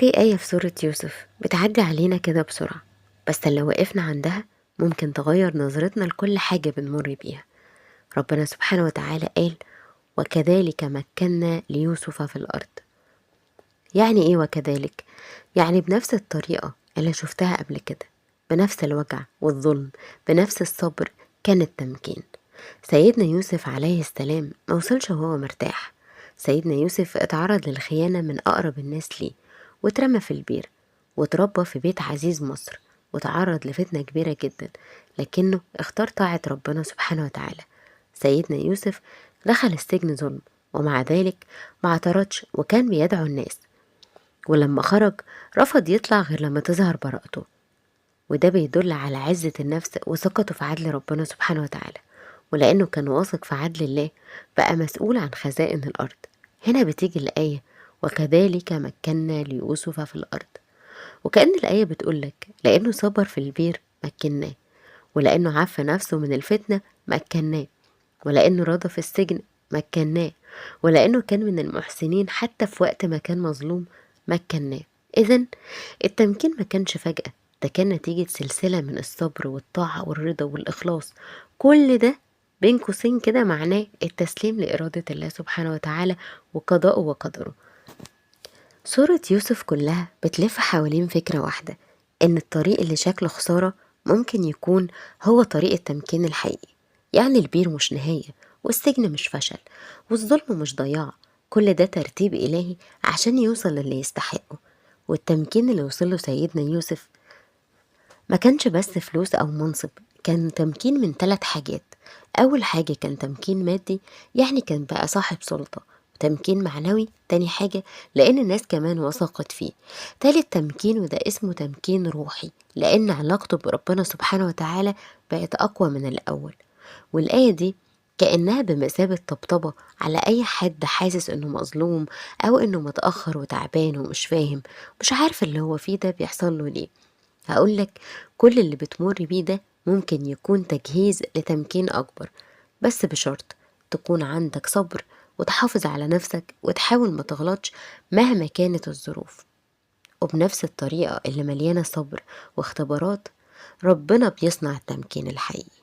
في آية في سورة يوسف بتعدي علينا كده بسرعة، بس لو وقفنا عندها ممكن تغير نظرتنا لكل حاجة بنمر بيها. ربنا سبحانه وتعالى قال: وكذلك مكنا ليوسف في الأرض. يعني ايه وكذلك؟ يعني بنفس الطريقة اللي شفتها قبل كده، بنفس الوجع والظلم، بنفس الصبر، كان التمكين. سيدنا يوسف عليه السلام موصلش وهو مرتاح. سيدنا يوسف اتعرض للخيانة من أقرب الناس ليه، واترمى في البير، واتربى في بيت عزيز مصر، وتعرض لفتنة كبيرة جدا، لكنه اختار طاعة ربنا سبحانه وتعالى. سيدنا يوسف دخل السجن ظلم، ومع ذلك ما اعترضش وكان بيدعو الناس، ولما خرج رفض يطلع غير لما تظهر براءته. وده بيدل على عزة النفس وثقته في عدل ربنا سبحانه وتعالى، ولأنه كان واثق في عدل الله بقى مسؤول عن خزائن الأرض. هنا بتيجي الآية: وكذلك مكنا ليوسف في الأرض. وكأن الآية بتقولك لأنه صبر في البير مكناه، ولأنه عف نفسه من الفتنة مكناه، ولأنه رضى في السجن مكناه، ولأنه كان من المحسنين حتى في وقت ما كان مظلوم مكناه. إذن التمكين ما كانش فجأة، ده كان نتيجة سلسلة من الصبر والطاعة والرضا والإخلاص. كل ده بين قوسين كده معناه التسليم لإرادة الله سبحانه وتعالى وقضاءه وقدره. سورة يوسف كلها بتلف حوالين فكرة واحدة: إن الطريق اللي شكله خسارة ممكن يكون هو طريق التمكين الحقيقي. يعني البير مش نهاية، والسجن مش فشل، والظلم مش ضياع. كل ده ترتيب إلهي عشان يوصل للي يستحقه. والتمكين اللي وصله سيدنا يوسف ما كانش بس فلوس أو منصب، كان تمكين من 3 حاجات. أول حاجة كان تمكين مادي، يعني كان بقى صاحب سلطة. تمكين معنوي، تاني حاجة لأن الناس كمان وثقت فيه. تالت تمكين وده اسمه تمكين روحي، لأن علاقته بربنا سبحانه وتعالى بقت أقوى من الأول. والآية دي كأنها بمثابة طبطبة على أي حد حاسس إنه مظلوم، أو إنه متأخر وتعبان ومش فاهم، مش عارف اللي هو فيه ده بيحصل له ليه. هقولك كل اللي بتمر بيه ده ممكن يكون تجهيز لتمكين أكبر، بس بشرط تكون عندك صبر وتحافظ على نفسك وتحاول ما تغلطش مهما كانت الظروف. وبنفس الطريقة اللي مليانة صبر واختبارات، ربنا بيصنع التمكين الحقيقي.